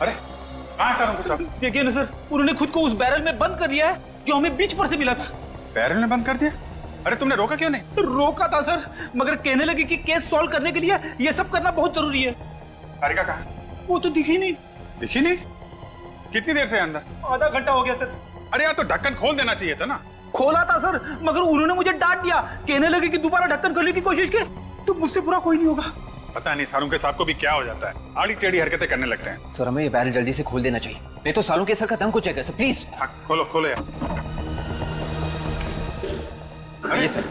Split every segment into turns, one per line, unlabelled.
अरे कहाँ है सारुंके साहब?
देखिए ना सर, उन्होंने खुद को उस बैरल में बंद कर लिया है जो हमें बीच पर से मिला था।
बैरल ने बंद कर दिया? अरे तुमने रोका क्यों नहीं?
रोका था सर, मगर कहने लगे कि केस सॉल्व करने के लिए ये सब करना बहुत जरूरी है।
हारिका कहाँ?
वो तो दिखी नहीं।
दिखी नहीं? कितनी देर से है अंदर?
आधा घंटा हो गया सर।
अरे यार तो ढक्कन खोल देना चाहिए था ना।
खोला था सर, मगर उन्होंने मुझे डांट दिया। कहने लगे कि दोबारा ढक्कन खोलने की कोशिश की तो मुझसे बुरा कोई नहीं होगा।
पता नहीं सारुंके साहब को भी क्या हो जाता है, आड़ी टेढ़ी हरकतें करने लगते हैं।
सर हमें ये बैरल जल्दी से खोल देना चाहिए, नहीं तो सालों के सर का दम कुछ है सर, प्लीज।
हाँ खोलो खोलो यार। अरे सर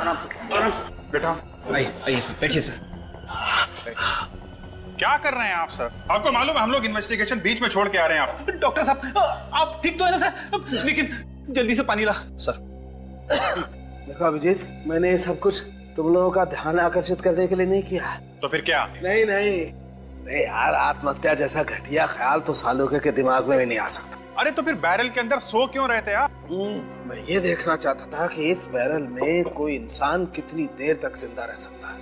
आराम से बेटा।
आइए सर, बैठिए सर।
क्या कर रहे हैं आप सर? आपको मालूम है हम लोग इन्वेस्टिगेशन बीच में छोड़ के आ रहे हैं। आप
डॉक्टर साहब आप ठीक तो है ना सर? लेकिन जल्दी से पानी ला सर।
देखो अभिजीत, मैंने ये सब कुछ तुम लोगों का ध्यान आकर्षित करने के लिए नहीं किया।
तो फिर क्या?
नहीं यार, आत्महत्या जैसा घटिया ख्याल तो सालुके के दिमाग में भी नहीं आ सकता।
अरे तो फिर बैरल के अंदर सो क्यों रहते आप?
मैं ये देखना चाहता था कि इस बैरल में कोई इंसान कितनी देर तक जिंदा रह सकता है।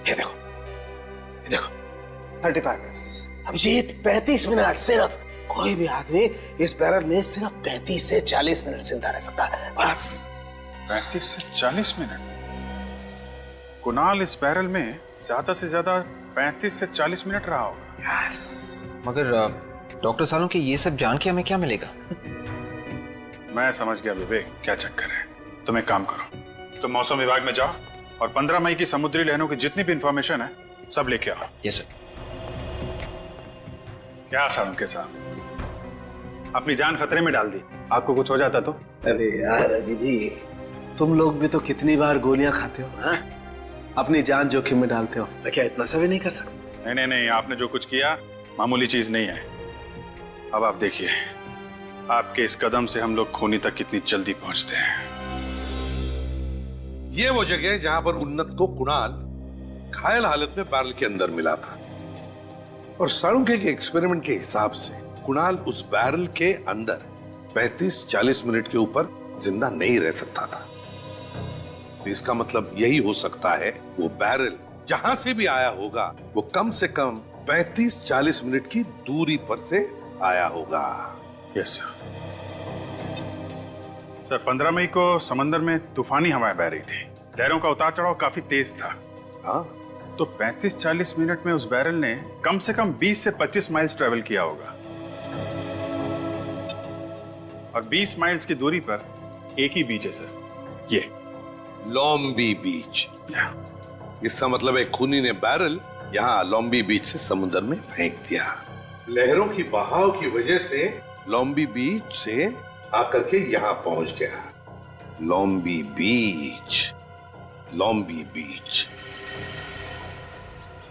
ये देखो 35 मिनट्स। अभिजीत 35 मिनट सिर्फ। कोई भी आदमी इस बैरल में सिर्फ 35 से 40 मिनट जिंदा रह सकता है बस।
35 से 40 मिनट? कुणाल इस बैरल में ज्यादा से ज्यादा 35 से 40 मिनट रहा होगा।
यस।
मगर डॉक्टर सालों के ये सब जान के हमें क्या मिलेगा?
मैं समझ गया विवेक, क्या चक्कर है। तुम एक काम करो, तुम मौसम विभाग में जाओ और 15 मई की समुद्री लहरों की जितनी भी इंफॉर्मेशन है सब लेके आओ।
Yes sir.
क्या सारुंके साहब, अपनी जान खतरे में डाल दी। आपको कुछ हो जाता तो?
अरे यार अभिजीत, तुम लोग भी तो कितनी बार गोलियां खाते हो, हाँ? अपनी जान जोखिम में डालते हो। मैं क्या इतना सा भी नहीं कर सकता?
नहीं, आपने जो कुछ किया मामूली चीज नहीं है। अब आप देखिए, आपके इस कदम से हम लोग खूनी तक कितनी जल्दी पहुंचते हैं।
ये वो जगह जहां पर उन्नत को कुणाल घायल हालत में बैरल के अंदर मिला था, और सारुंके के एक्सपेरिमेंट के हिसाब से कुणाल उस बैरल के अंदर 35-40 मिनट के ऊपर जिंदा नहीं रह सकता था। तो इसका मतलब यही हो सकता है वो बैरल जहां से भी आया होगा वो कम से कम 35-40 मिनट की दूरी पर से आया होगा।
Yes sir. 15 मई को समंदर में तूफानी हवाएं बह रही थी, लहरों का उतार चढ़ाव काफी तेज था।
हाँ,
तो 35-40 मिनट में उस बैरल ने कम से कम 20 से 25 माइल्स ट्रेवल किया होगा, और 20 माइल्स की दूरी पर एक ही बीच है सर, ये
लॉम्बी बीच। इसका मतलब है खूनी ने बैरल यहाँ लॉम्बी बीच से समुद्र में फेंक दिया। लहरों की बहाव की वजह से लॉम्बी बीच से आकर के यहाँ पहुंच गया। लॉम्बी बीच।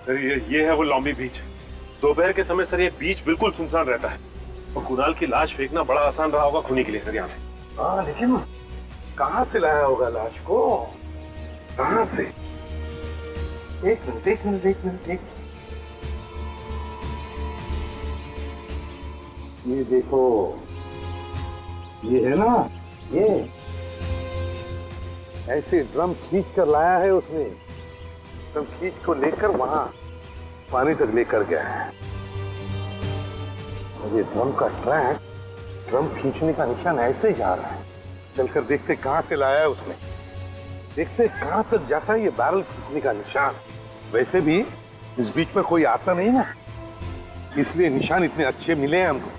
सर ये है वो लॉम्बी बीच। दोपहर के समय सर ये बीच बिल्कुल सुनसान रहता है, और कुणाल की लाश फेंकना बड़ा आसान रहा होगा खूनी के लिए सर यहाँ पे।
हाँ, लेकिन कहाँ से लाया होगा लाश को? कहाँ से? एक मिनट। ये देखो, ये है ना, ये ऐसे ड्रम खींच कर लाया है उसने। ड्रम खींच को लेकर वहां पानी तक लेकर गया है। और ये ड्रम का ट्रैक, ड्रम खींचने का निशान ऐसे जा रहा है। चलकर देखते कहां से लाया है उसने, देखते कहां तक जाता है ये बैरल खींचने का निशान। वैसे भी इस बीच में कोई आता नहीं ना, इसलिए निशान इतने अच्छे मिले हैं हमको।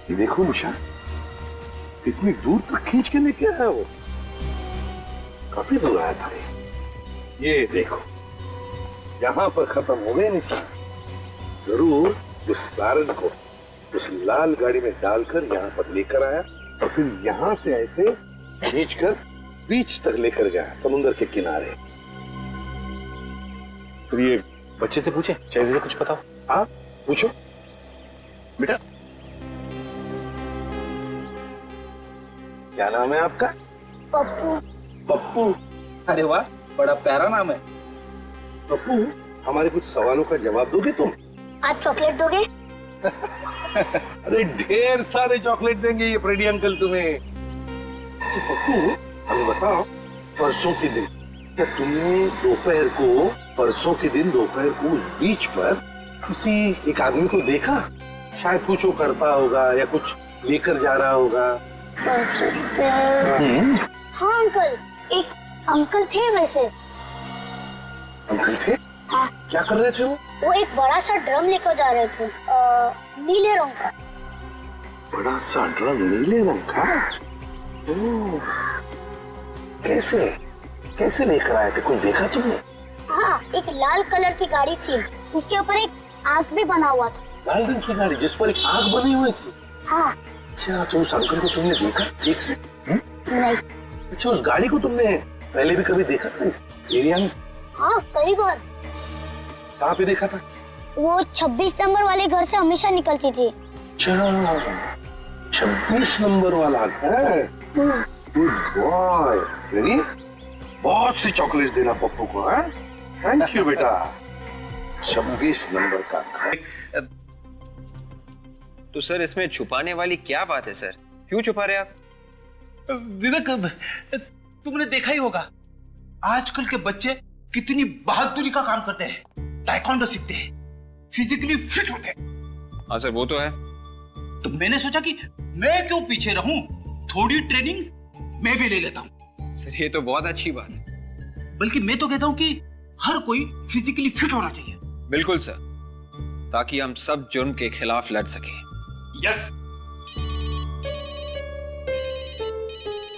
ये देखो निशान, इतनी दूर तक खींच के लेके आया वो। काफी दूर आया था ये देखो, यहां पर खत्म हो गए निशान। जरूर उस बैरल को उस लाल गाड़ी में डालकर यहां पर लेकर आया, और फिर यहां से ऐसे खींचकर बीच तक लेकर गया, समुद्र के किनारे।
फिर ये बच्चे से पूछे, शायद इसे कुछ बताओ।
हाँ पूछो
बेटा।
क्या नाम है आपका?
पप्पू। अरे वाह, बड़ा प्यारा नाम है।
पप्पू, हमारे कुछ सवालों का जवाब दोगे तुम?
आज चॉकलेट दोगे?
अरे ढेर सारे चॉकलेट देंगे ये फ्रेडी अंकल तुम्हें। अच्छा पप्पू, हमें बताओ, परसों के दिन क्या तुमने परसों के दिन दोपहर को उस बीच पर किसी एक आदमी को देखा? शायद कुछ वो करता होगा या कुछ लेकर जा रहा होगा।
हाँ अंकल, एक अंकल थे वैसे।
अंकल थे?
हाँ।
क्या कर रहे थे वो?
वो एक बड़ा सा ड्रम लेकर जा रहे थे, नीले रंग का।
बड़ा सा ड्रम नीले रंग का? ओह, कैसे लेकर आए थे? कुछ देखा तुमने?
हाँ, एक लाल कलर की गाड़ी थी, उसके ऊपर एक आँख भी बना हुआ था।
लाल रंग की गाड़ी जिस पर एक आग बनी हुई थी?
हाँ।
अच्छा, तो उस अंकल को तुमने देखा ठीक से?
नहीं।
अच्छा, उस गाड़ी को तुमने पहले भी कभी देखा था इस एरिया में?
हाँ, कई बार।
कहाँ पे देखा था?
वो 26 नंबर वाले घर से हमेशा निकलती थी।
अच्छा, 26 नंबर वाला है। Good boy. फ्रेडी, बहुत सी चॉकलेट देना पप्पू को। है, थैंक यू बेटा। 26 नंबर का घर।
तो सर इसमें छुपाने वाली क्या बात है सर? क्यों छुपा रहे आप?
विवेक, तुमने देखा ही होगा आजकल के बच्चे कितनी बहादुरी का काम करते हैं, ताइक्वांडो सीखते हैं, फिजिकली फिट होते हैं।
हाँ सर, वो तो है।
तो मैंने सोचा कि मैं क्यों पीछे रहूं, थोड़ी ट्रेनिंग मैं भी ले लेता हूं।
सर ये तो बहुत अच्छी बात है।
बल्कि मैं तो कहता हूं कि हर कोई फिजिकली फिट होना चाहिए।
बिल्कुल सर, ताकि हम सब जुर्म के खिलाफ लड़ सके।
यस।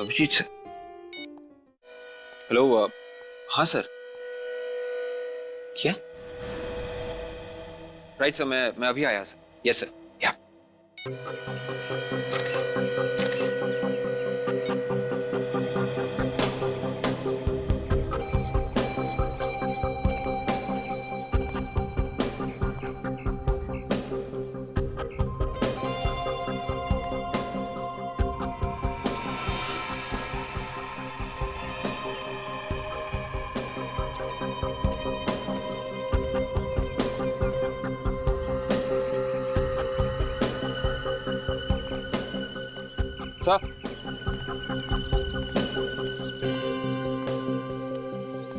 अभिजीत सर। हेलो। हाँ सर। क्या? राइट सर, मैं अभी आया सर। Yes sir. या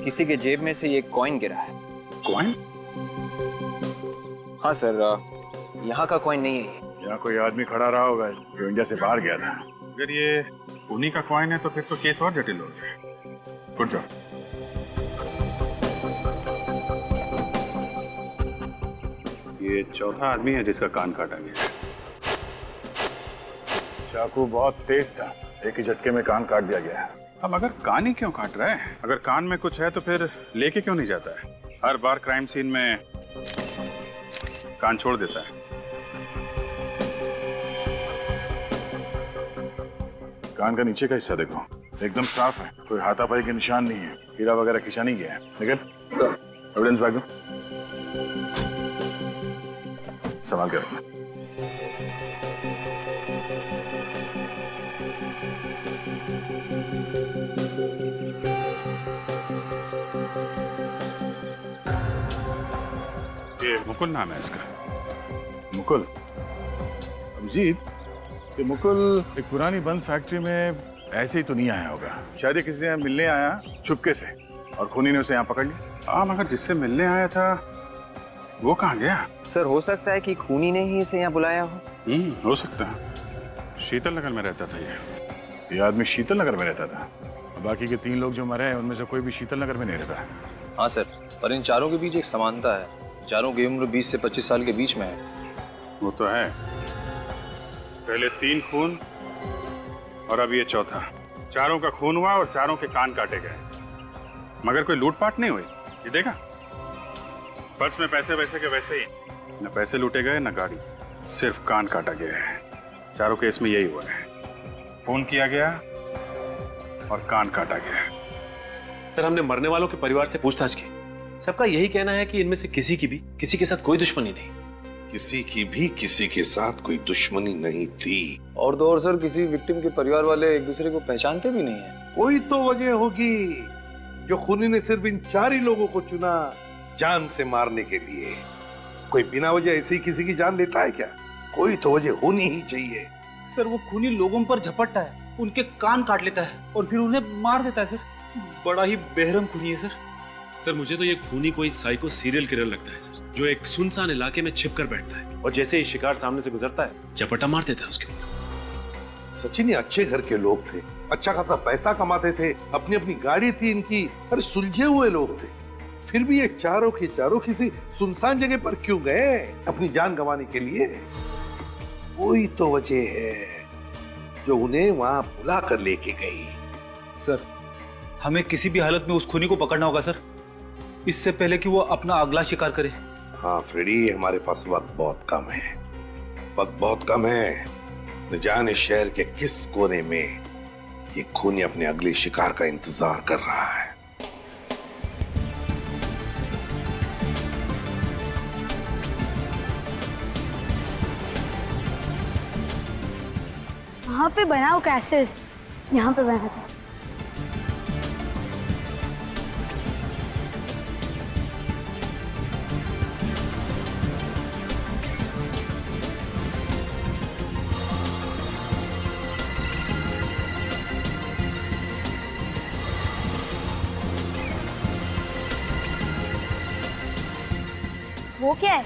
किसी के जेब में से ये कॉइन गिरा है।
कॉइन?
हाँ सर, यहाँ का कॉइन नहीं है ये।
यहाँ कोई आदमी खड़ा रहा होगा जो इंडिया से बाहर गया था। अगर ये उन्हीं का कॉइन है तो फिर तो केस और जटिल हो गया। Good job. ये चौथा आदमी है जिसका कान काटा गया। चाकू बहुत तेज था, एक ही झटके में कान काट दिया गया। अब अगर कान ही क्यों काट रहा है? अगर कान में कुछ है तो फिर लेके क्यों नहीं जाता है? हर बार क्राइम सीन में कान छोड़ देता है। कान का नीचे का हिस्सा देखो, एकदम साफ है, कोई हाथापाई के निशान नहीं है, हीरा वगैरह खींचा नहीं गया है। लेकिन एविडेंस बैग दो, संभाल के रखना। ये मुकुल नाम है इसका। मुकुल? अभिजीत, ये मुकुल एक पुरानी बंद फैक्ट्री में ऐसे ही तो नहीं आया होगा। शायद ये किसी से मिलने आया चुपके से और खूनी ने उसे यहाँ पकड़ लिया। हाँ, मगर जिससे मिलने आया था वो कहाँ गया?
सर हो सकता है कि खूनी ने ही इसे यहाँ बुलाया हो।
हो सकता है। शीतल नगर में रहता था ये आदमी शीतल नगर में रहता था। बाकी के 3 लोग जो मरे हैं उनमें से कोई भी शीतल नगर में नहीं रहता।
हाँ सर, पर इन चारों के बीच एक समानता है। चारों की उम्र 20 से 25 साल के बीच में है।
वो तो है, पहले 3 खून और अब ये चौथा। चारों का खून हुआ और चारों के कान काटे गए, मगर कोई लूटपाट नहीं हुई। ये देखा, पर्स में पैसे वैसे के वैसे ही, न पैसे लूटे गए न गाड़ी, सिर्फ कान काटा गया है। चारों केस में यही हुआ है, खून किया गया और कान काटा गया।
सर, हमने मरने वालों के परिवार से पूछताछ की, सबका यही कहना है कि इनमें से किसी की भी किसी के साथ कोई दुश्मनी नहीं।
किसी की भी किसी के साथ कोई दुश्मनी नहीं थी।
और तो और सर, किसी विक्टिम के परिवार वाले एक दूसरे को पहचानते भी नहीं है।
कोई तो वजह होगी जो खूनी ने सिर्फ इन 4 ही लोगों को चुना जान से मारने के लिए। कोई बिना वजह ऐसे ही किसी की जान लेता है क्या? कोई तो वजह होनी ही चाहिए।
सर वो खूनी लोगों पर झपटता है, उनके कान काट लेता है और फिर उन्हें मार देता है सर। बड़ा ही बेरहम खूनी है सर।
सर मुझे तो ये खूनी कोई साइको सीरियल किलर लगता है सर, जो एक सुनसान इलाके में छिप कर बैठता है और जैसे ही शिकार सामने से गुजरता है चपटा मार देता है उसके ऊपर।
सचिन ये अच्छे घर के लोग थे, अच्छा खासा पैसा कमाते थे, अपनी अपनी गाड़ी थी इनकी, अरे सुलझे हुए लोग थे। फिर भी ये चारों के चारों किसी सुनसान जगह पर क्यों गए अपनी जान गंवाने के लिए? कोई तो वजह है जो उन्हें वहां बुला कर लेके गई।
सर हमें किसी भी हालत में उस खूनी को पकड़ना होगा सर, इससे पहले कि वो अपना अगला शिकार करे।
हाँ फ्रेडी, हमारे पास वक्त बहुत कम है, वक्त बहुत कम है। न जाने शहर के किस कोने में ये खूनी अपने अगले शिकार का इंतजार कर रहा है।
वहाँ पे बना वो कैसल, यहाँ पे बना था। वो क्या है?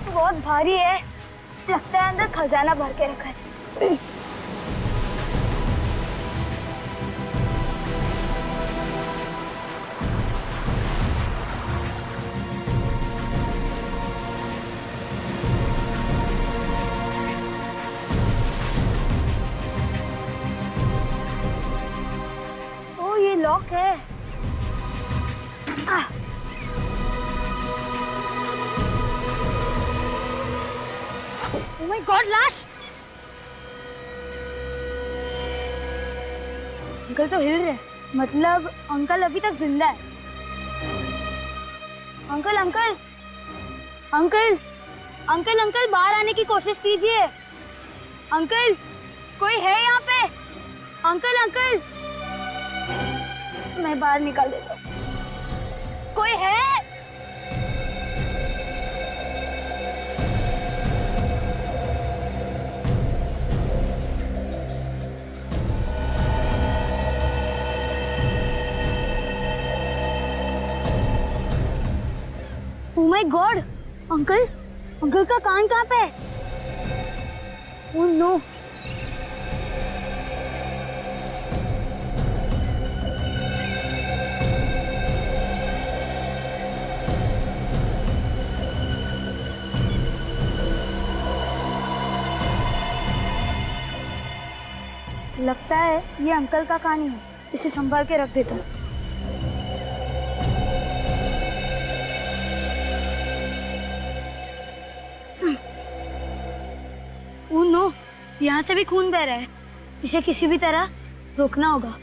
बहुत भारी है, लगता है अंदर खजाना भर के रखा है। ओ ये लॉक है। Oh my God, लाश! अंकल तो हिल रहे, मतलब अंकल अभी तक जिंदा है। Uncle uncle uncle uncle uncle बाहर आने की कोशिश कीजिए। अंकल कोई है यहाँ पे? अंकल अंकल मैं बाहर निकाल देता हूँ। कोई है? Oh my God! Uncle uncle का कान कहाँ पे है? Oh no! लगता है ये अंकल का कान ही है, इसे संभाल के रख देता हूँ। ओह नो, यहाँ से भी खून बह रहा है, इसे किसी भी तरह रोकना होगा।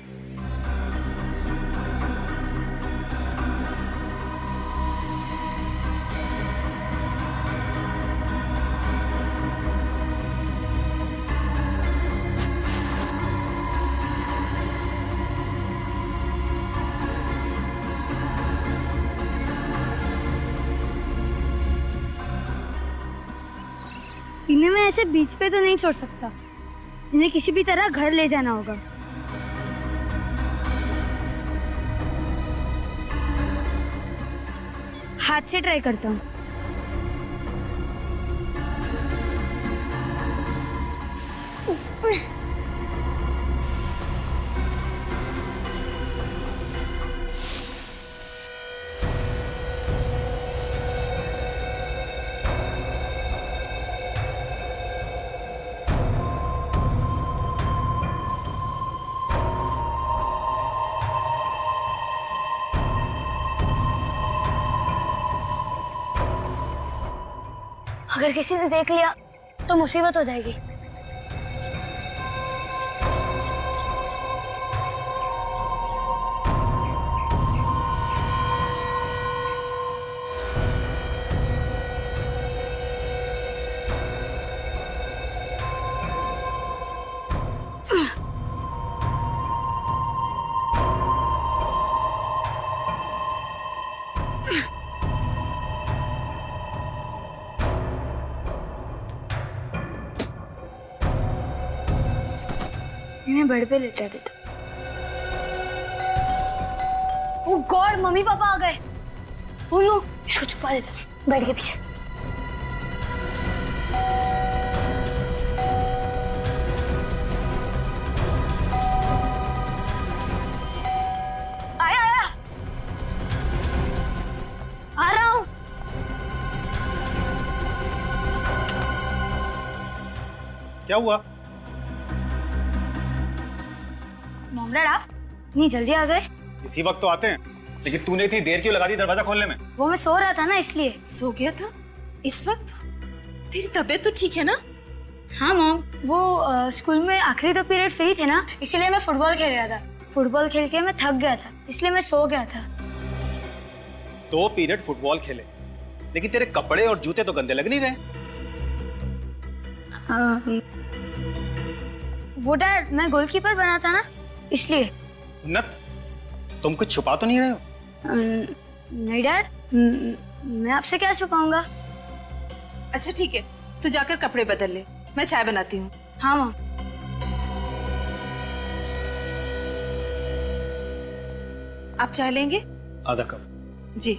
इन्हें मैं ऐसे बीच पे तो नहीं छोड़ सकता, इन्हें किसी भी तरह घर ले जाना होगा। हाथ से ट्राई करता हूँ। अगर किसी ने देख लिया तो मुसीबत हो जाएगी। इन्हें बेड पे लेटा देता। ओह गॉड, मम्मी पापा आ गए। ओह नो, इसको छुपा देता बेड के पीछे। आया आया, आ रहा हूँ।
क्या हुआ?
मॉम डैड आप इतनी जल्दी आ गए?
इसी वक्त तो आते हैं, लेकिन तूने इतनी देर क्यों लगा दी दरवाजा खोलने में?
वो मैं सो रहा था ना, इसलिए।
सो गया था इस वक्त? तेरी तबीयत तो ठीक है ना?
हाँ मॉम, वो स्कूल में आखिरी 2 पीरियड फ्री थे ना, इसीलिए मैं फुटबॉल खेल रहा था। फुटबॉल खेल के मैं थक गया था, इसलिए मैं सो गया था।
2 पीरियड फुटबॉल खेले, लेकिन तेरे कपड़े और जूते तो गंदे लग नहीं रहे।
वो डैड, मैं गोलकीपर बना था ना, इसलिए।
उन्नत, तुम कुछ छुपा तो नहीं रहे हो?
नहीं डैड, मैं आपसे क्या छुपाऊंगा।
अच्छा ठीक है, तू जाकर कपड़े बदल ले, मैं चाय बनाती हूँ।
हाँ मॉम।
आप चाय लेंगे?
आधा कप।
जी।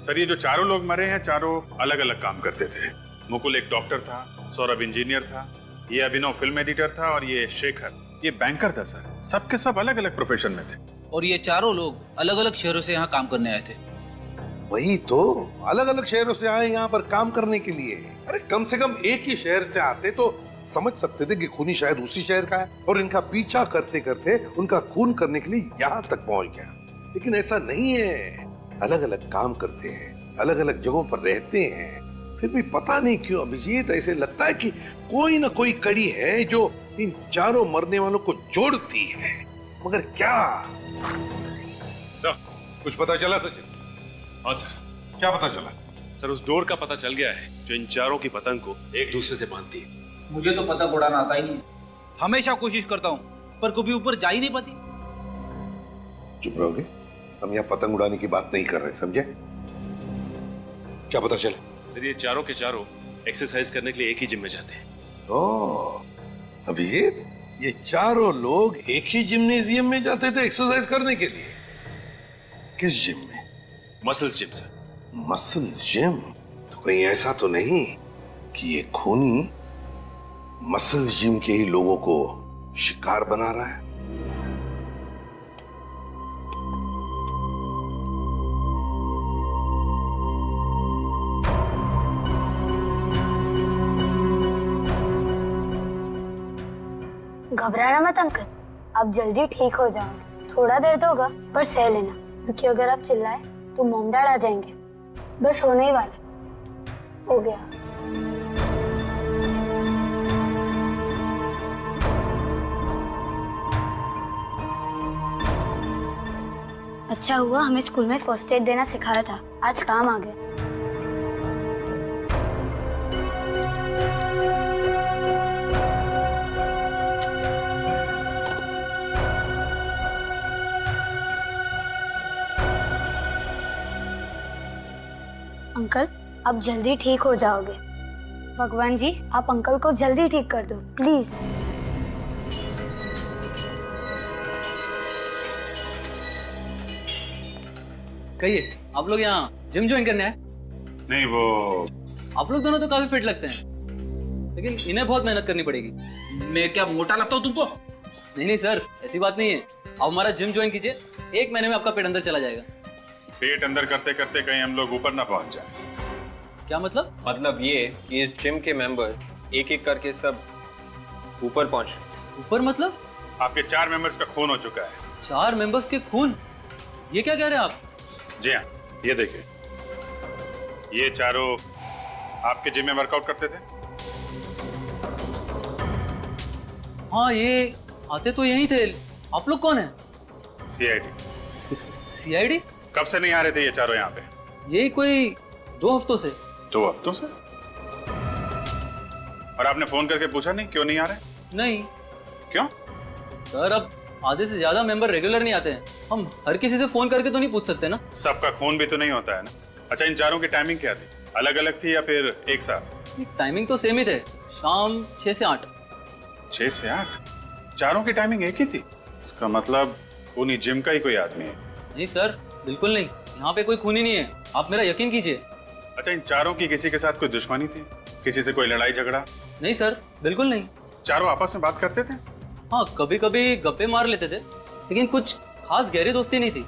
सर, ये जो चारों लोग मरे हैं, चारों अलग अलग काम करते थे। मुकुल एक डॉक्टर था, सौरभ इंजीनियर था, ये अभिनव फिल्म एडिटर था और ये शेखर ये बैंकर था। सर, सबके सब अलग अलग प्रोफेशन में थे।
और ये चारों लोग अलग अलग शहरों से यहाँ काम करने आए थे।
वही तो, अलग अलग शहरों से आए यहाँ पर काम करने के लिए। अरे कम से कम एक ही शहर से आते तो समझ सकते थे कि खूनी शायद उसी शहर का है, और इनका पीछा करते करते उनका खून करने के लिए यहाँ तक पहुंच गया। लेकिन ऐसा नहीं है, अलग अलग काम करते हैं, अलग अलग जगहों पर रहते हैं, फिर भी पता नहीं क्यों अभिजीत ऐसे लगता है कि कोई ना कोई कड़ी है जो इन चारों मरने वालों को जोड़ती है। मगर क्या?
सर,
कुछ पता चला सचिन?
हाँ सर।
क्या पता चला?
सर, उस डोर का पता चल गया है जो इन चारों की पतंग को एक दूसरे से बांधती है।
मुझे तो पतंग उड़ाना आता ही नहीं, हमेशा कोशिश करता हूँ पर कभी ऊपर जा ही नहीं पाती।
चुप रहोगे? हम यहाँ पतंग उड़ाने की बात नहीं कर रहे, समझे? क्या पता चला?
सर, ये चारों के चारों एक्सरसाइज करने के लिए एक ही जिम में जाते हैं।
ओह, अभिजीत, ये चारों लोग एक ही जिम्नेजियम में जाते थे एक्सरसाइज करने के लिए? किस जिम में?
Muscles gym sir.
Muscles gym? तो कहीं ऐसा तो नहीं कि ये खूनी मसल्स जिम के ही लोगों को शिकार बना रहा है?
घबराना मत अंकल, आप जल्दी ठीक हो जाओगे। थोड़ा देर तो होगा पर सह लेना, क्योंकि अगर आप चिल्लाए तो मॉम डैड आ जाएंगे। बस होने ही वाला हो गया। अच्छा हुआ हमें स्कूल में फर्स्ट एड देना सिखाया था, आज काम आ गया। अंकल, आप जल्दी ठीक हो जाओगे। भगवान जी, आप अंकल को जल्दी ठीक कर दो प्लीज।
कहिए, आप लोग यहाँ जिम ज्वाइन करने आए?
नहीं, वो
आप लोग दोनों तो काफी फिट लगते हैं, लेकिन इन्हें बहुत मेहनत करनी पड़ेगी।
मैं क्या मोटा लगता हूँ तुमको?
नहीं नहीं सर, ऐसी बात नहीं है। आप हमारा जिम ज्वाइन कीजिए, 1 महीने में आपका पेट अंदर चला जाएगा।
पेट अंदर करते करते कहीं हम लोग ऊपर ना पहुंच जाए।
क्या मतलब?
मतलब ये कि इस जिम के मेंबर एक एक करके सब ऊपर पहुंच।
ऊपर मतलब?
आपके 4 मेंबर्स का खून हो चुका है।
4 मेंबर्स के खून? ये क्या कह रहे हैं आप?
जी हाँ, ये देखिए, ये चारों आपके जिम में वर्कआउट करते थे?
हाँ, ये आते तो यही थे। आप लोग कौन है?
सीआईडी।
सीआईडी?
कब से नहीं आ रहे थे ये चारों यहाँ पे?
ये कोई 2 हफ्तों से।
2 हफ्तों से? और आपने फोन करके पूछा नहीं क्यों नहीं आ रहे?
नहीं
क्यों?
सर, अब आधे से ज्यादा मेंबर रेगुलर नहीं आते हैं। हम हर किसी से फोन करके तो नहीं पूछ सकते ना।
सबका खून भी तो नहीं होता है ना। अच्छा, इन चारों की टाइमिंग क्या थी? अलग अलग थी या फिर एक साथ?
टाइमिंग तो सेम ही थे, शाम 6 से 8।
6 से 8? चारों की टाइमिंग एक ही थी? इसका मतलब खूनी जिम का ही कोई आदमी है।
नहीं सर, बिल्कुल नहीं। यहाँ पे कोई खूनी नहीं है, आप मेरा यकीन कीजिए।
अच्छा, इन चारों की किसी के साथ कोई दुश्मनी थी? किसी से कोई लड़ाई झगड़ा?
नहीं सर, बिल्कुल नहीं।
चारों आपस में बात करते थे?
हाँ, कभी कभी गप्पे मार लेते थे, लेकिन कुछ खास गहरी दोस्ती नहीं थी।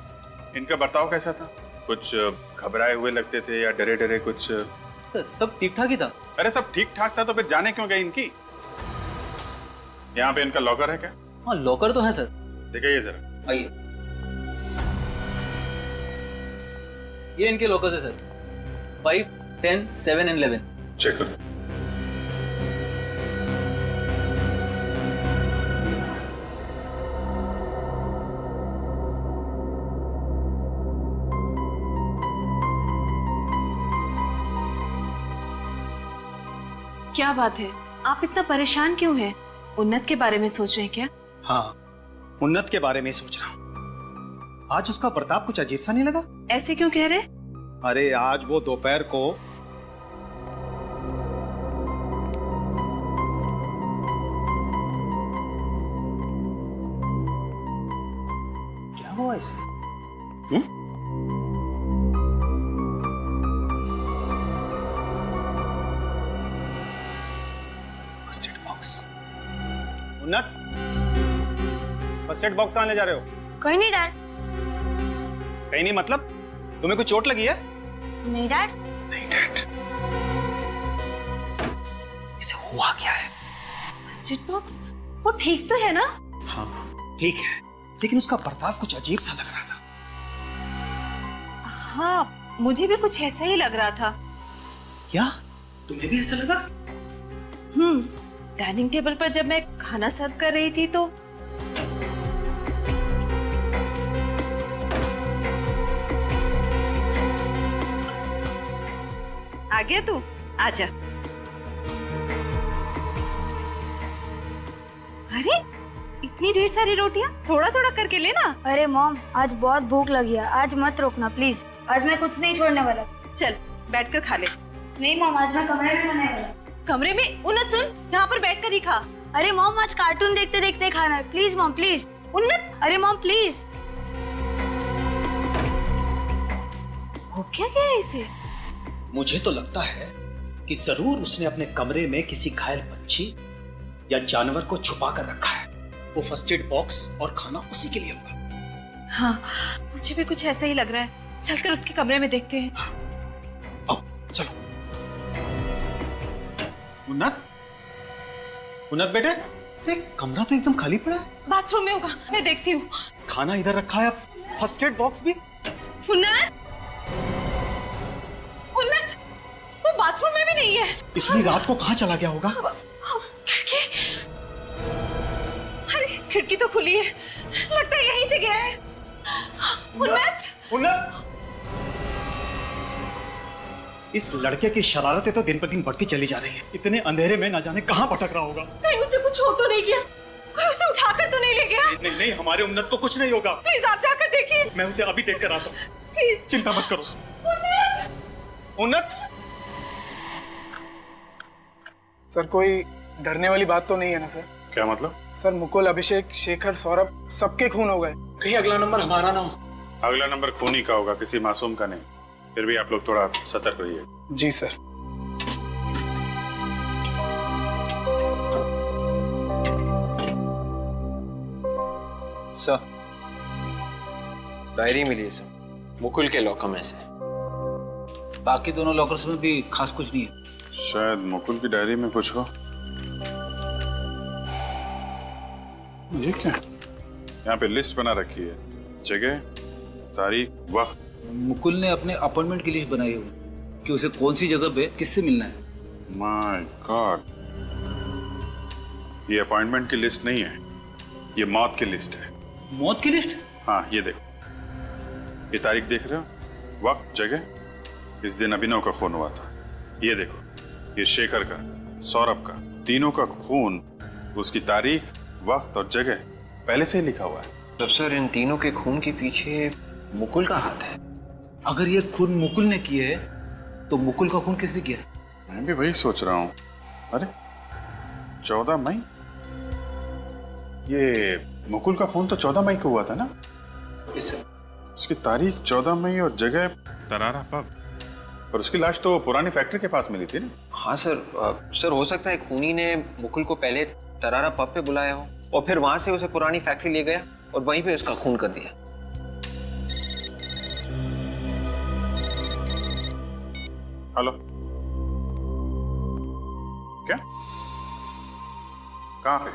इनका बर्ताव कैसा था? कुछ घबराए हुए लगते थे या डरे डरे कुछ?
सर, सब ठीक ठाक ही था।
अरे सब ठीक ठाक था तो फिर जाने क्यों गए इनकी? यहाँ पे इनका लॉकर है क्या?
हाँ, लॉकर तो है सर।
दिखाइए जरा।
आइए, ये इनके लॉकर है सर। 5, 10, 7 and 11।
चेक करो।
क्या बात है, आप इतना परेशान क्यों हैं? उन्नत के बारे में सोच रहे हैं क्या?
हाँ, उन्नत के बारे में सोच रहा हूँ। आज उसका बर्ताव कुछ अजीब सा नहीं लगा?
ऐसे क्यों कह रहे?
अरे आज वो दोपहर को क्या हुआ इसे? First aid box. उन्नत, फर्स्ट एड बॉक्स कहाँ ले जा रहे हो?
कोई नहीं डैड।
कहीं नहीं मतलब? तुम्हें कुछ चोट लगी है?
नहीं डैड।
नहीं डैड, इसे हुआ क्या है?
First aid box? वो ठीक तो है ना?
हाँ ठीक है, लेकिन उसका बर्ताव कुछ अजीब सा लग रहा था।
हाँ, मुझे भी कुछ ऐसा ही लग रहा था।
क्या तुम्हें भी ऐसा लगा?
डाइनिंग टेबल पर जब मैं खाना सर्व कर रही थी तो आ गया तू? आजा। अरे इतनी ढेर सारी रोटियां, थोड़ा थोड़ा करके लेना।
अरे मॉम, आज बहुत भूख लगी है, आज मत रोकना प्लीज। आज मैं कुछ नहीं छोड़ने वाला।
चल बैठकर खा ले।
नहीं मॉम, आज मैं कमरे में खाने वाला।
कमरे में? उन्नत सुन, यहाँ पर बैठकर ही खा।
अरे मॉम, आज कार्टून देखते देखते खाना है। Please mom, please.
उन्नत,
अरे मॉम प्लीज।
हो क्या गया है इसे?
मुझे तो लगता है कि जरूर उसने अपने कमरे में किसी घायल पंछी या जानवर को छुपा कर रखा है। वो फर्स्ट एड बॉक्स और खाना उसी के लिए होगा।
हाँ, मुझे भी कुछ ऐसा ही लग रहा है। चलकर उसके कमरे में देखते हैं।
आओ चलो। उन्नत, उन्नत बेटे, अरे कमरा तो एकदम खाली पड़ा है।
बाथरूम में होगा, मैं देखती हूँ।
खाना इधर रखा है, फर्स्ट एड बॉक्स भी।
उन्नत, उन्नत, वो बाथरूम में भी नहीं है।
इतनी रात को कहाँ चला गया होगा?
खिड़की, अरे खिड़की तो खुली है, लगता है यहीं से गया है। उन्नत,
उन्नत, इस लड़के की शरारतें तो दिन पर दिन बढ़ती चली जा रही है। इतने अंधेरे में ना जाने कहाँ भटक रहा होगा।
कहीं उसे कुछ हो तो नहीं गया? कोई उसे उठाकर तो नहीं ले गया?
नहीं नहीं, हमारे उन्नत को कुछ नहीं होगा।
प्लीज आप जाकर देखिए।
मैं उसे अभी देख कर आता हूँ,
प्लीज।
चिंता मत करो। उन्नत,
सर कोई डरने वाली बात तो नहीं है ना सर?
क्या मतलब?
सर मुकुल, अभिषेक, शेखर, सौरभ सबके खून हो गए। कहीं अगला नंबर हमारा ना हो।
अगला नंबर खूनी का होगा, किसी मासूम का नहीं। फिर भी आप लोग थोड़ा सतर्क रहिए।
जी सर।
सर, डायरी मिली है सर, मुकुल के लॉकर में से।
बाकी दोनों लॉकर्स में भी खास कुछ नहीं है।
शायद मुकुल की डायरी में कुछ हो। ये क्या? यहाँ पे लिस्ट बना रखी है, जगह, तारीख, वक्त,
मुकुल ने अपने अपॉइंटमेंट की लिस्ट बनाई है कि उसे कौन सी जगह पे किससे मिलना है।
माय गॉड, ये अपॉइंटमेंट की लिस्ट नहीं है, ये मौत की लिस्ट है।
मौत की लिस्ट?
हाँ, ये देखो, ये तारीख देख रहे हो, वक्त, जगह, इस दिन अभिनव का खून हुआ था। ये देखो, ये शेखर का, सौरभ का, तीनों का खून, उसकी तारीख, वक्त और जगह पहले से ही लिखा हुआ है।
तब सर इन तीनों के खून के पीछे मुकुल का हाथ है।
अगर ये खून मुकुल ने किए है तो मुकुल का खून किसने किया?
मैं भी वही सोच रहा हूँ। अरे 14 मई, ये मुकुल का खून तो 14 मई को हुआ था ना? उसकी तारीख 14 मई और जगह तरारा पब, और उसकी लाश तो पुरानी फैक्ट्री के पास मिली थी ना?
हाँ सर, सर हो सकता है खूनी ने मुकुल को पहले तरारा पब पे बुलाया हो और फिर वहां से उसे पुरानी फैक्ट्री ले गया और वहीं पे उसका खून कर दिया।
हेलो, क्या? कहाँ पे?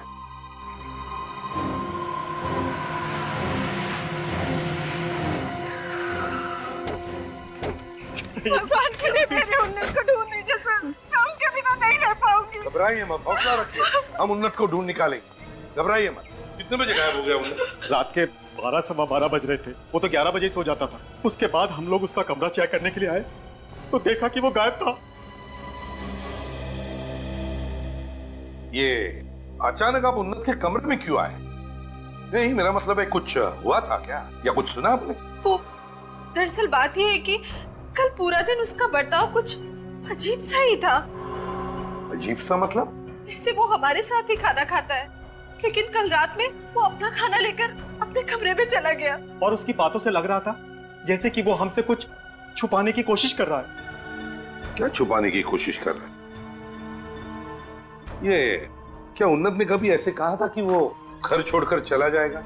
भगवान के लिए मेरे उन्नत को ढूंढ दीजिए सर, मैं उसके बिना नहीं रह पाऊंगी।
घबराइए मत, हौसला रखिए, हम उन्नत को ढूंढ निकालेंगे। घबराइए मत। कितने बजे गायब हो गया उन्नत?
रात के 12 सवा 12 बज रहे थे। वो तो 11 बजे सो जाता था। उसके बाद हम लोग उसका कमरा चेक करने के लिए आए तो देखा कि वो गायब था।
ये अचानक आप उन्नत के कमरे में क्यों आए? नहीं, मेरा मतलब है कुछ हुआ था क्या, या कुछ सुना आपने?
वो दरअसल बात ये है कि कल पूरा दिन उसका बर्ताव कुछ अजीब सा ही था।
अजीब सा मतलब?
वैसे वो हमारे साथ ही खाना खाता है, लेकिन कल रात में वो अपना खाना लेकर अपने कमरे में चला गया।
और उसकी बातों से लग रहा था जैसे कि वो हमसे कुछ छुपाने की कोशिश कर रहा है।
क्या छुपाने की कोशिश कर रहा है? ये क्या उन्नत ने कभी ऐसे कहा था कि वो घर छोड़कर चला जाएगा?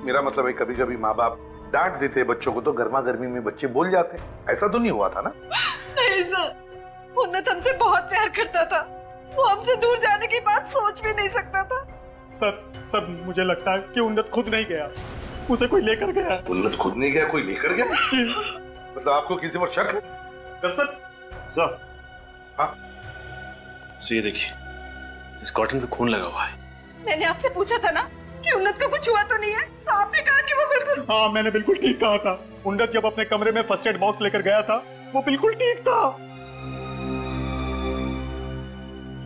मेरा मतलब है कभी कभी माँ बाप डांट देते बच्चों को तो गर्मा गर्मी में बच्चे बोल जाते, ऐसा तो नहीं हुआ था ना?
नहीं सर, उन्नत हमसे बहुत प्यार करता था, वो हमसे दूर जाने की बात सोच भी नहीं सकता था।
सर मुझे लगता है कि उन्नत खुद नहीं गया, उसे कोई लेकर गया।
उन्नत खुद नहीं गया, कोई लेकर गया?
जी।
मतलब आपको किसी पर शक है?
सर, हाँ, ये देखिए, इस कॉटन पे खून लगा हुआ है।
मैंने आपसे पूछा था ना कि उन्नत को कुछ हुआ तो नहीं है, तो आपने कहा कि वो बिल्कुल।
हाँ, मैंने बिल्कुल ठीक कहा था। उन्नत जब अपने कमरे में फर्स्ट एड बॉक्स लेकर गया था वो बिल्कुल ठीक था।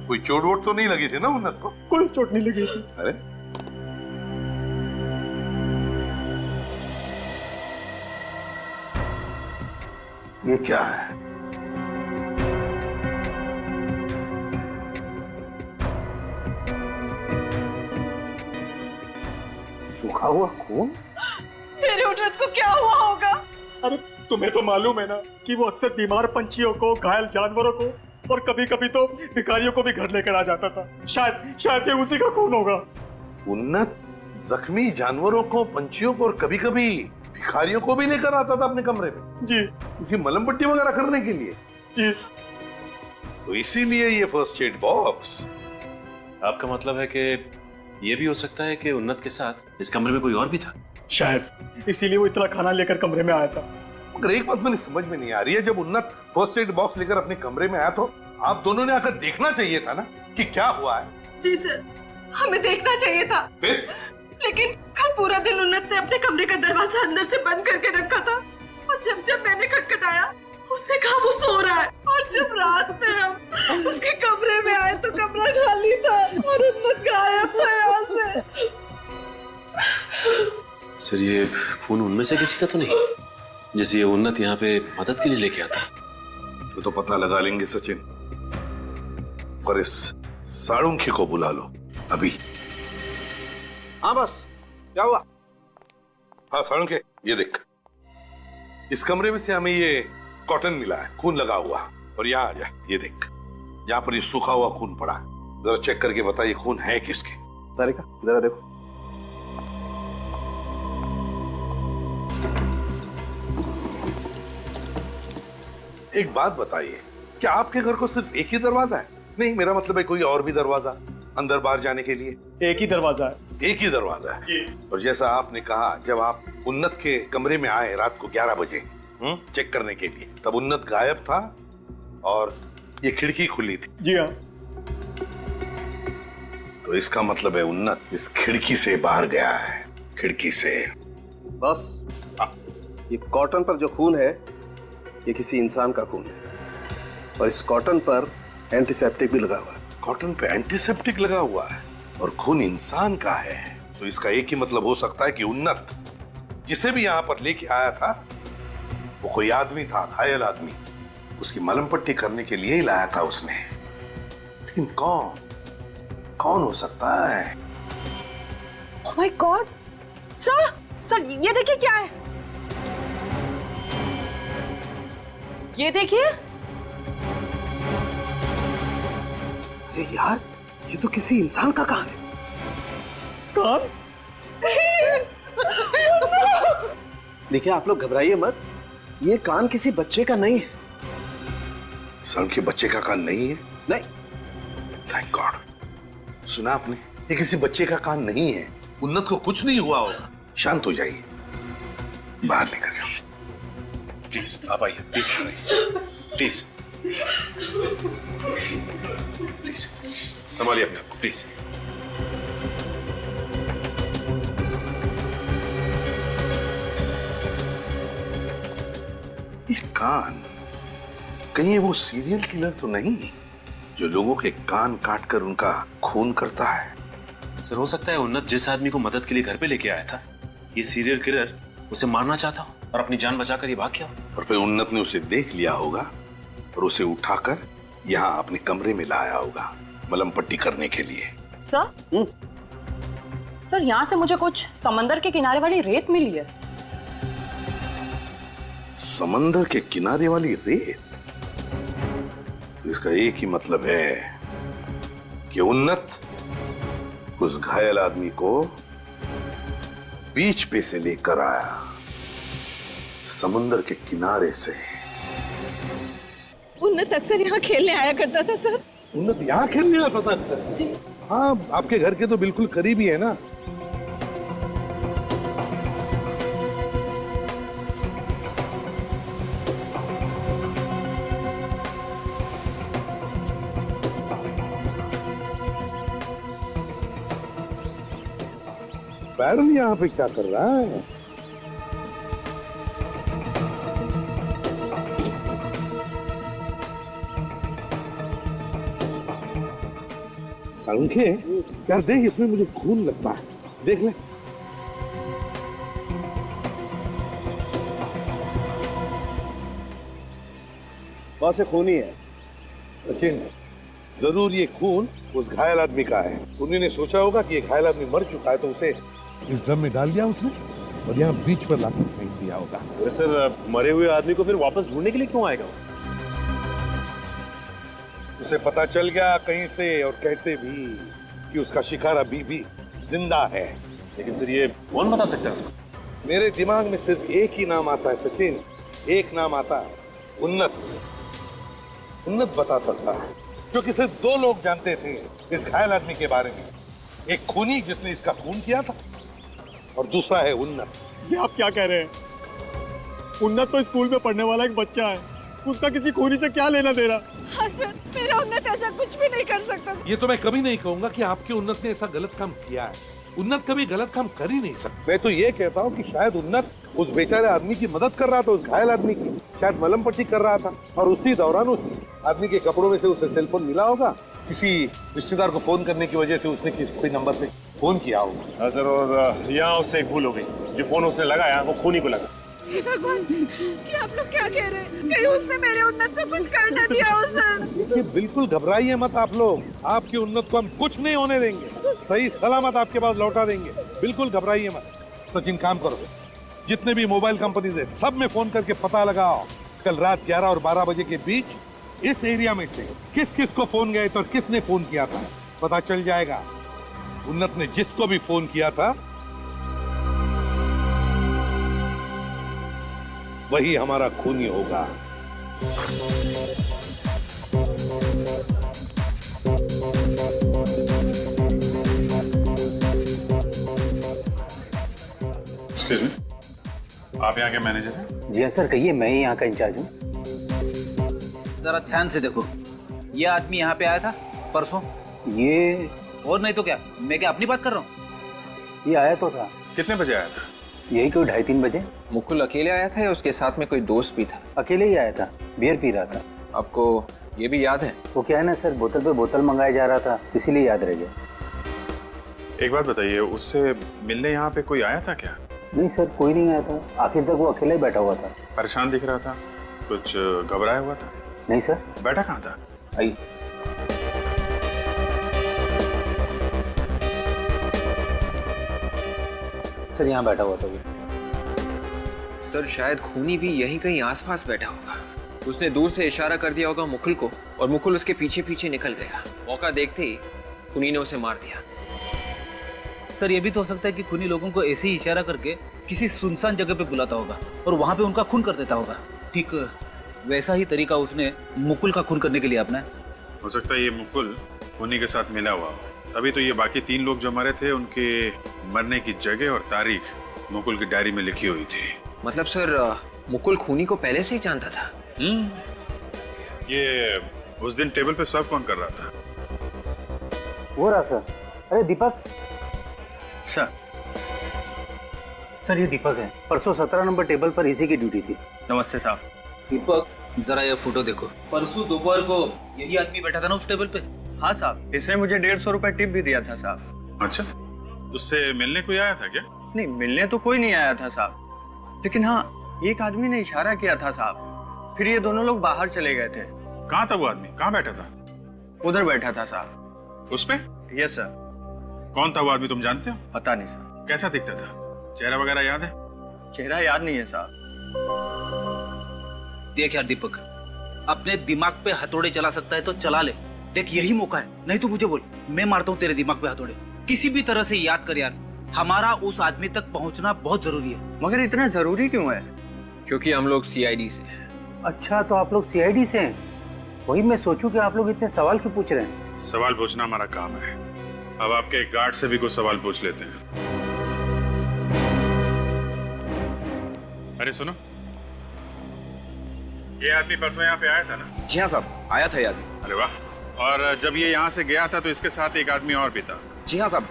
कोई चोट वोट तो नहीं लगी थी ना उन्नत को?
कोई चोट नहीं लगी थी।
अरे ये क्या है? सूखा हुआ खून?
मेरे उन्नत को क्या हुआ होगा?
अरे तुम्हें तो मालूम है ना कि वो अक्सर बीमार पंछियों को, घायल जानवरों को और कभी कभी तो भिखारियों को भी घर लेकर आ जाता था। शायद ये उसी का खून होगा।
उन्नत जख्मी जानवरों को, पंछियों को और कभी कभी भिखारियों को भी लेकर आता था अपने कमरे में?
जी।
क्योंकि मलम पट्टी वगैरह करने के लिए?
जी।
तो इसीलिए ये फर्स्ट एड बॉक्स।
आपका मतलब है कि ये भी हो सकता है कि उन्नत के साथ इस कमरे में कोई और भी था?
शायद इसीलिए वो इतना खाना लेकर कमरे में आया था।
मगर एक बात मेरी समझ में नहीं आ रही है, जब उन्नत फर्स्ट एड बॉक्स लेकर अपने कमरे में आया तो आप दोनों ने आकर देखना चाहिए था ना कि क्या हुआ है।
जी सर, हमें देखना चाहिए था, लेकिन कल पूरा दिन उन्नत ने अपने कमरे का दरवाजा अंदर से बंद करके रखा था और जब मैंने खटखटाया उसने कहा वो सो रहा है, और जब रात में हम उसके कमरे में आए तो कमरा खाली था और उन्नत गायब था यहाँ से।
सर, ये खून उनमें से किसी का तो नहीं, जैसे ये उन्नत यहाँ पे मदद के लिए लेके आता?
तो पता लगा लेंगे सचिन, और इस साड़ुंखे को बुला लो अभी।
हाँ बस, क्या हुआ?
हाँ साड़ुंखे, ये देख, इस कमरे में से हमें ये कॉटन मिला है, खून लगा हुआ, और यहाँ आ जा, ये देख, यहाँ पर ये सूखा हुआ खून पड़ा है। जरा चेक करके बता ये खून है किसके?
तारिका जरा देखो।
एक बात बताइए, क्या आपके घर को सिर्फ एक ही दरवाजा है? नहीं, मेरा मतलब है कोई और भी दरवाजा अंदर बाहर जाने के लिए?
एक ही दरवाजा है,
एक ही दरवाजा है। और जैसा आपने कहा, जब आप उन्नत के कमरे में आए रात को 11 बजे चेक करने के लिए, तब उन्नत गायब था और ये खिड़की खुली थी।
जी हाँ।
तो इसका मतलब है उन्नत इस खिड़की से बाहर गया है, खिड़की से।
बस ये कॉटन पर जो खून है ये किसी इंसान का खून है, और इस कॉटन पर एंटीसेप्टिक भी लगा हुआ है।
कॉटन पे एंटीसेप्टिक लगा हुआ है और खून इंसान का है, तो इसका एक ही मतलब हो सकता है कि उन्नत जिसे भी यहां पर लेके आया था वो कोई आदमी था, घायल आदमी। उसकी मलम पट्टी करने के लिए ही लाया था उसने। लेकिन कौन हो सकता है?
Oh my God! सर ये देखिए क्या है। ये देखिए।
अरे यार, ये तो किसी इंसान का कान है।
कान?
देखिए, आप लोग घबराइए मत, ये कान किसी बच्चे का नहीं है।
साल के बच्चे का कान नहीं है?
नहीं।
Thank God. सुना आपने, ये किसी बच्चे का कान नहीं है। उन्नत को कुछ नहीं हुआ होगा। शांत हो जाइए, बाहर लेकर जाओ।
प्लीज आप आइए, प्लीज बाहर आइए, प्लीज प्लीज संभालिए अपने आप को, प्लीज।
ये कान कहीं वो सीरियल किलर तो नहीं जो लोगों के कान काटकर उनका खून करता है?
सर, हो सकता है उन्नत जिस आदमी को मदद के लिए घर पे लेके आया था, ये सीरियल किलर उसे मारना चाहता हो और अपनी जान बचाकर ये भाग गया।
और फिर उन्नत ने उसे देख लिया होगा और उसे उठाकर यहाँ अपने कमरे में लाया होगा मलम पट्टी करने के लिए।
सर यहाँ से मुझे कुछ समंदर के किनारे वाली रेत मिली है।
समंदर के किनारे वाली रेत? तो इसका एक ही मतलब है कि उन्नत उस घायल आदमी को बीच पे से लेकर आया, समुद्र के किनारे से।
उन्नत अक्सर यहाँ खेलने आया करता था सर।
उन्नत यहाँ खेलने आता था अक्सर?
जी
हाँ, आपके घर के तो बिल्कुल करीब ही है ना। बैरन यहाँ पे क्या कर रहा है? संख्य यार, देख इसमें मुझे खून लगता है, देख ले।
बस ये खून ही है।
सचिन, जरूर ये खून उस घायल आदमी का है। उन्हीं ने सोचा होगा कि ये घायल आदमी मर चुका है, तो उसे इस ड्रम में डाल दिया उसने और यहाँ बीच पर लाकर फेंक दिया होगा।
तो सर, मरे हुए आदमी को फिर वापस ढूंढने के लिए क्यों आएगा?
उसे पता चल गया कहीं से और कैसे भी कि उसका शिकार अभी भी जिंदा है।
लेकिन सर, ये कौन बता सकता है उसको?
मेरे दिमाग में सिर्फ एक ही नाम आता है सचिन, एक नाम आता है, उन्नत। उन्नत बता सकता है, क्योंकि सिर्फ 2 लोग जानते थे इस घायल आदमी के बारे में। एक खूनी जिसने इसका खून किया था और दूसरा है उन्नत।
ये आप क्या कह रहे हैं? उन्नत तो स्कूल में पढ़ने वाला एक बच्चा है, उसका किसी खूनी से क्या लेना देना?
हाँ सर, मेरा उन्नत ऐसा कुछ भी नहीं कर सकता।
ये तो मैं कभी नहीं कहूंगा कि आपके उन्नत ने ऐसा गलत काम किया है। उन्नत कभी गलत काम कर ही नहीं सकता। मैं तो ये कहता हूँ कि शायद उन्नत उस बेचारे आदमी की मदद कर रहा था, उस घायल आदमी की, शायद मलम पट्टी कर रहा था, और उसी दौरान उस आदमी के कपड़ों में से उसे सेलफोन मिला होगा। किसी रिश्तेदार को फोन करने की वजह से उसने किसी नंबर पे फोन किया होगा।
हाँ सर, और यहाँ उससे एक भूल हो गई, जो फोन उसने लगाया वो खूनी को लगा।
हे भगवान, क्या आप लोग क्या कह रहे हैं? कहीं उसने मेरे उन्नत को कुछ कर न दिया हो सर।
देखिए, बिल्कुल घबराइए मत आप लोग, आपके उन्नत को हम कुछ नहीं होने देंगे, सही सलामत आपके पास लौटा देंगे। बिल्कुल घबराइए मत। सचिन, काम करो, जितने भी मोबाइल कंपनीज है सब में फोन करके पता लगाओ कल रात 11 और 12 बजे के बीच इस एरिया में से किस किस को फोन गए थे और किसने फोन किया था। पता चल जाएगा। उन्नत ने जिसको भी फोन किया था वही हमारा खूनी होगा।
आप यहाँ के मैनेजर हैं?
जी हाँ सर, कहिए, मैं ही यहाँ का इंचार्ज हूँ।
जरा ध्यान से देखो, ये आदमी यहाँ पे आया था परसों?
ये
और नहीं तो क्या, मैं क्या अपनी बात कर रहा हूँ?
ये आया तो था।
कितने बजे आया था?
यही कोई 2:30-3 बजे।
मुकुल अकेले आया था या उसके साथ में कोई दोस्त भी था?
अकेले ही आया था, बियर पी रहा था।
आपको ये भी याद है?
वो क्या है ना सर, बोतल पे बोतल मंगाया जा रहा था, इसीलिए याद रह गया।
एक बात बताइए, उससे मिलने यहाँ पे कोई आया था क्या?
नहीं सर, कोई नहीं आया था। आखिर तक वो अकेला ही बैठा हुआ था।
परेशान दिख रहा था, कुछ घबराया हुआ था?
नहीं सर।
बैठा कहाँ था?
आइए। सर यहाँ बैठा हुआ था वो।
सर शायद खूनी भी यहीं कहीं आसपास बैठा होगा। उसने दूर से इशारा कर दिया होगा मुकुल को और मुकुल उसके पीछे पीछे निकल गया। मौका देखते ही खूनी ने उसे मार दिया।
सर ये भी तो हो सकता है कि खूनी लोगों को ऐसे ही इशारा करके किसी सुनसान जगह पे बुलाता होगा और वहां पे उनका खून कर देता होगा। ठीक वैसा ही तरीका उसने मुकुल का खून करने के लिए अपनाया।
हो सकता है ये मुकुल खूनी के साथ मिला हुआ हो, तभी तो ये बाकी 3 लोग जो मरे थे उनके मरने की जगह और तारीख मुकुल की डायरी में लिखी हुई थी।
मतलब सर मुकुल खूनी को पहले से ही जानता था?
ये उस दिन टेबल पे सर्व कौन कर रहा था?
वो रहा सर। अरे दीपक सर, ये दीपक है। परसों 17 नंबर टेबल पर इसी की ड्यूटी थी।
नमस्ते साहब। दीपक जरा ये फोटो देखो, परसों दोपहर को यही आदमी बैठा था ना उस टेबल पे?
हाँ साहब, इसने मुझे 150 रुपए टिप भी दिया था साहब।
अच्छा, उससे मिलने कोई आया था क्या?
नहीं, मिलने तो कोई नहीं आया था साहब, लेकिन हाँ एक आदमी ने इशारा किया था साहब। फिर ये दोनों लोग बाहर चले गए थे।
कहाँ था वो आदमी? कहाँ बैठा था?
उधर बैठा था साहब।
उस पे?
Yes sir.
कौन था वो आदमी, तुम जानते हो?
पता नहीं सर।
कैसा दिखता था? चेहरा वगैरह याद है?
चेहरा याद नहीं है साहब।
देख यार दीपक, अपने दिमाग पे हथौड़े चला सकता है तो चला ले। देख यही मौका है, नहीं तो मुझे बोल, मैं मारता हूँ तेरे दिमाग पे हथौड़े। किसी भी तरह से याद कर यार, हमारा उस आदमी तक पहुंचना बहुत जरूरी है।
मगर इतना जरूरी क्यों है?
क्योंकि हम लोग सीआईडी से हैं।
अच्छा, तो आप लोग सीआईडी से हैं? वही मैं सोचूं कि आप लोग इतने सवाल क्यों पूछ रहे हैं।
सवाल पूछना हमारा काम है। अब आपके गार्ड से भी कुछ सवाल पूछ लेते हैं। अरे सुनो, ये आदमी परसों यहाँ पे आया था ना?
जी हाँ साहब, आया था ये आदमी।
अरे वाह, और जब ये यहाँ से गया था तो इसके साथ एक आदमी और भी था?
जी हाँ साहब।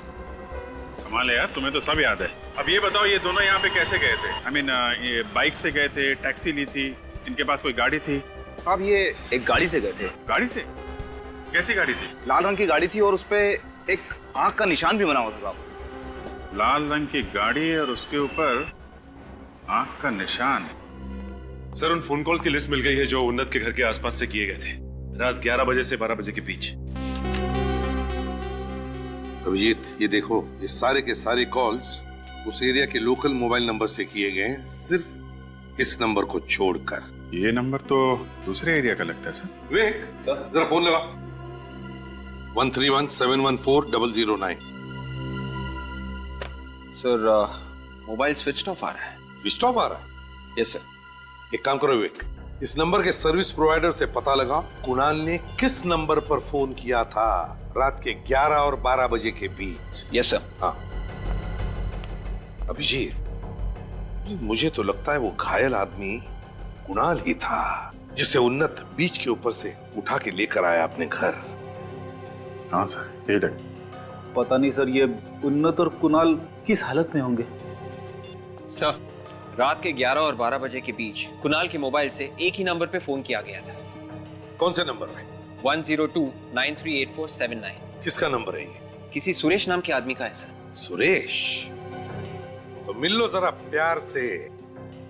कमाल है यार, तुम्हें तो सब याद है। अब ये बताओ, ये दोनों यहाँ पे कैसे गए थे? आई मीन, ये बाइक से गए थे, टैक्सी ली थी, इनके पास कोई गाड़ी थी?
साहब ये एक गाड़ी से गए थे।
गाड़ी से? कैसी गाड़ी थी?
लाल रंग की गाड़ी थी और उसपे एक आंख का निशान भी बना हुआ था साहब।
लाल रंग की गाड़ी और उसके ऊपर आंख का निशान।
सर उन फोन कॉल्स की लिस्ट मिल गई है जो उन्नत के घर के आसपास से किए गए थे, रात 11 बजे से 12 बजे के बीच।
अभिजीत, ये देखो, ये सारे के सारे कॉल्स उस एरिया के लोकल मोबाइल नंबर से किए गए हैं, सिर्फ इस नंबर को छोड़कर।
ये नंबर तो दूसरे एरिया का लगता है सर।
विवेक, जरा फोन लगा। 131-714-009।
सर मोबाइल स्विच ऑफ आ रहा है।
स्विच ऑफ आ रहा है?
Yes sir.
एक काम करो विवेक, इस नंबर के सर्विस प्रोवाइडर से पता लगा कुणाल ने किस नंबर पर फोन किया था रात के 11 और 12 बजे के बीच।
Yes sir.
हाँ अभिजीत, मुझे तो लगता है वो घायल आदमी कुणाल ही था, जिसे उन्नत बीच के ऊपर से उठा के लेकर आया अपने घर।
हाँ सर, ये देख।
पता नहीं सर, ये उन्नत और कुणाल किस हालत में होंगे।
सर रात के 11 और 12 बजे के बीच कुणाल के मोबाइल से एक ही नंबर पे फोन किया गया था।
कौन से नंबर पे?
102-938479।
किसका नंबर है ये?
किसी सुरेश नाम के आदमी का है सर।
सुरेश? तो मिल लो जरा प्यार से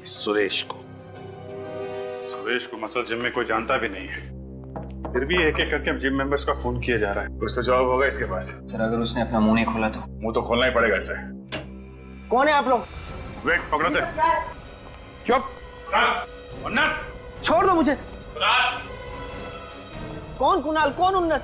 इस सुरेश को।
सुरेश को मसल जिम में कोई जानता भी नहीं है, फिर भी एक एक करके जिम मेंबर्स का फोन किया जा रहा है। कुछ तो जवाब होगा इसके पास।
सर अगर उसने अपना मुंह नहीं खोला तो?
मुंह तो खोलना ही पड़ेगा इसे।
कौन है आप लोग?
वेट, पकड़ो थे।
चुप।
उन्नत,
छोड़ दो मुझे। कौन कुणाल, कौन उन्नत?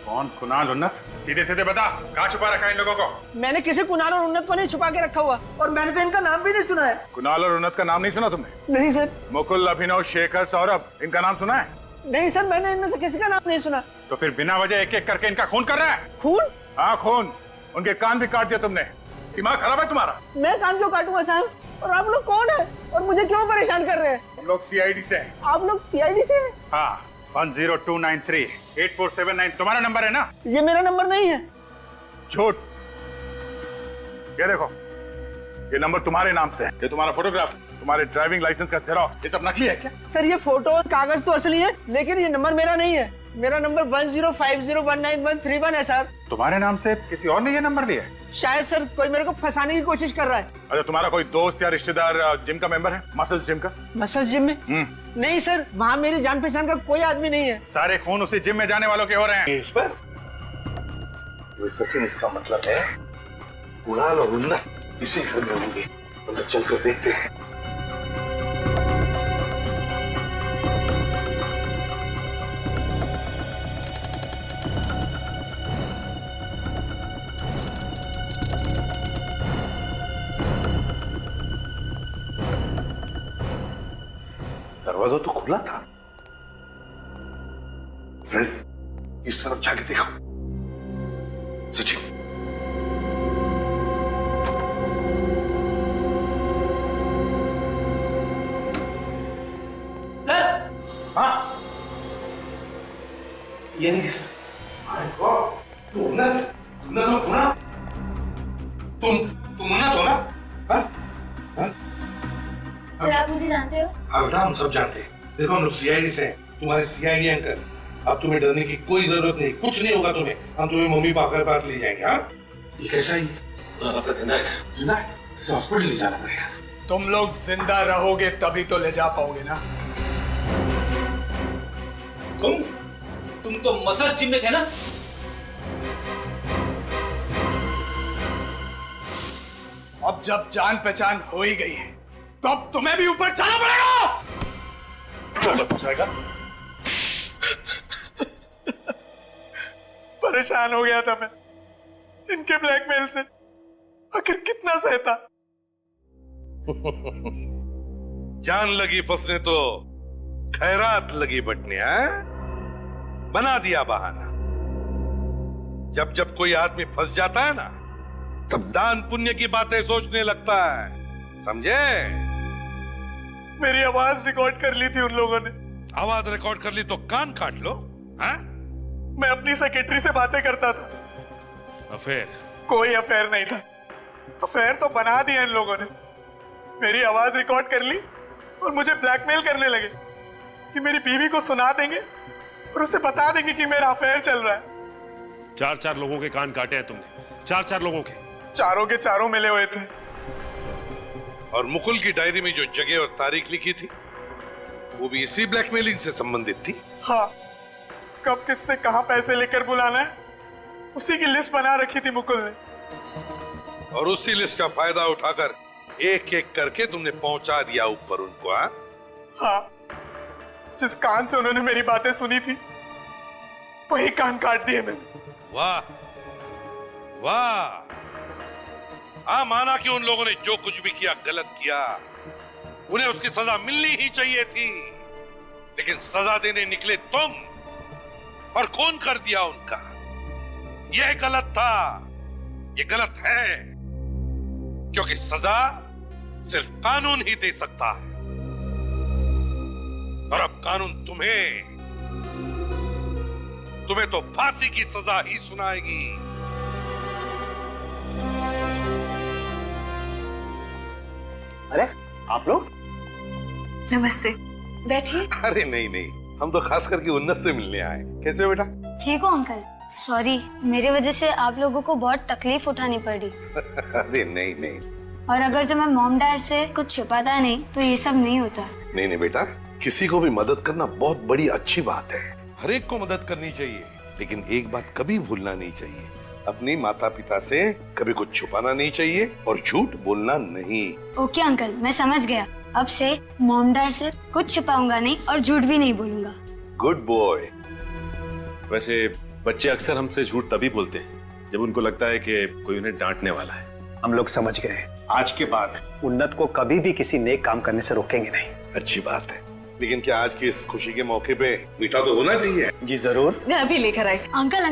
कौन कुणाल, उन्नत? सीधे सीधे बता, कहाँ छुपा रखा है इन लोगों को?
मैंने किसी कुणाल और उन्नत को नहीं छुपा के रखा हुआ, और मैंने तो इनका नाम भी नहीं सुना है।
कुणाल और उन्नत का नाम नहीं सुना तुमने?
नहीं सर।
मुकुल, अभिनव, शेखर, सौरभ, इनका नाम सुना है?
नहीं सर, मैंने इनमें से किसी का नाम नहीं सुना।
तो फिर बिना वजह एक एक करके इनका खून कर रहा है?
खून?
हाँ खून। उनके कान भी काट दिया तुमने। दिमाग खराब है तुम्हारा?
मैं कान क्यों काटूंगा साहब? और आप लोग कौन है और मुझे क्यों परेशान कर रहे हैं?
हम लोग सीआईडी से हैं।
आप लोग सीआईडी से हैं?
हाँ, 10293 8479 तुम्हारा नंबर है ना?
ये मेरा नंबर नहीं है।
झूठ। ये देखो, ये नंबर तुम्हारे नाम से है। ये तुम्हारा फोटोग्राफ, तुम्हारे ड्राइविंग लाइसेंस का जेरॉक्स, ये सब नकली है क्या?
सर ये फोटो और कागज तो असली है, लेकिन ये नंबर मेरा नहीं है। मेरा नंबर 1050191131 है सर।
तुम्हारे नाम से किसी और ने ये नंबर लिया है?
शायद सर कोई मेरे को फंसाने की कोशिश कर रहा है।
अच्छा, तुम्हारा कोई दोस्त या रिश्तेदार जिम का मेंबर है? मसल्स जिम का?
मसल्स जिम में? नहीं सर, वहाँ मेरी जान पहचान का कोई आदमी नहीं है।
सारे खून उसी जिम में जाने वालों के हो रहे हैं।
इस पर सचिन, इसका मतलब है कुणाल और उन्नत इसी घर में होंगे। हम लोग चलकर देखते हैं। दरवाजा तो खुला था। फ्रेंड, इस तरफ जाके देखो। सचिन, हाँ, ये नहीं सर। तुम उन्नत हो ना? तुम उन्नत हो ना?
सर आप मुझे जानते हो?
हाँ बेटा, हम सब जानते हैं। देखो, हम लोग सीआईडी से हैं, तुम्हारे सीआईडी अंकल। अब तुम्हें डरने की कोई जरूरत नहीं, कुछ नहीं होगा तुम्हें। हम तुम्हें मम्मी पापा के पास ले जाएंगे। हाँ, ये कैसा ही अब तक जिंदा है सर? जिंदा है? हॉस्पिटल ले जाना पड़ेगा।
तुम लोग जिंदा रहोगे तभी तो ले जा पाओगे ना।
तुम तो मसल्स जिम में थे ना?
अब जब जान पहचान हो ही गई है तो अब तुम्हें भी ऊपर जाना पड़ेगा। परेशान हो गया था मैं इनके ब्लैकमेल से। आखिर कितना सहता।
जान लगी फंसने तो खैरात लगी बटने। बना दिया बहाना। जब जब कोई आदमी फंस जाता है ना, तब दान पुण्य की बातें सोचने लगता है। समझे?
मेरी आवाज रिकॉर्ड कर ली थी उन लोगों ने।
आवाज रिकॉर्ड कर ली तो कान काट लो। हाँ?
मैं अपनी सेक्रेटरी से बातें करता था।
अफेयर?
कोई अफेयर नहीं था। अफेयर तो बना दिया इन लोगों ने। मेरी आवाज रिकॉर्ड कर ली और मुझे ब्लैकमेल करने लगे कि मेरी बीवी को सुना देंगे और उसे बता देंगे कि मेरा अफेयर चल रहा है।
4 लोगों के कान काटे हैं तुमने। 4 लोगों के।
चारों के चारों मिले हुए थे।
और मुकुल की डायरी में जो जगह और तारीख लिखी थी, वो भी इसी ब्लैकमेलिंग से संबंधित थी।
हाँ, कब किससे कहां पैसे लेकर बुलाना है, उसी की लिस्ट बना रखी थी मुकुल ने।
और उसी लिस्ट का फायदा उठाकर एक एक करके तुमने पहुंचा दिया ऊपर उनको।
हाँ, जिस कान से उन्होंने मेरी बातें सुनी थी वही कान काट दिए मैंने।
वाह वाह। हाँ, माना कि उन लोगों ने जो कुछ भी किया गलत किया, उन्हें उसकी सजा मिलनी ही चाहिए थी। लेकिन सजा देने निकले तुम और खून कर दिया उनका। यह गलत था, यह गलत है, क्योंकि सजा सिर्फ कानून ही दे सकता है। और अब कानून तुम्हें तो फांसी की सजा ही सुनाएगी।
अरे आप लोग?
नमस्ते, बैठिए।
अरे नहीं नहीं, हम तो खास करके उन्नत से मिलने आए। कैसे हो बेटा?
ठीक हो अंकल? सॉरी, मेरे वजह से आप लोगों को बहुत तकलीफ उठानी पड़ी।
अरे नहीं नहीं।
और अगर जो मैं मॉम डैड से कुछ छुपाता नहीं तो ये सब नहीं होता।
नहीं नहीं बेटा, किसी को भी मदद करना बहुत बड़ी अच्छी बात है। हर एक को मदद करनी चाहिए, लेकिन एक बात कभी भूलना नहीं चाहिए, अपनी माता पिता से कभी कुछ छुपाना नहीं चाहिए और झूठ बोलना नहीं।
ओके अंकल, मैं समझ गया। अब से मॉम डैड से कुछ छुपाऊंगा नहीं और झूठ भी नहीं बोलूंगा।
Good boy.
वैसे बच्चे अक्सर हमसे झूठ तभी बोलते हैं जब उनको लगता है कि कोई उन्हें डांटने वाला है।
हम लोग समझ गए। आज के बाद उन्नत को कभी भी किसी नेक काम करने से रोकेंगे नहीं।
अच्छी बात है, लेकिन क्या आज की इस खुशी के मौके पे मीठा तो होना चाहिए?
जी जरूर।
मैं अभी लेकर आई।
अंकल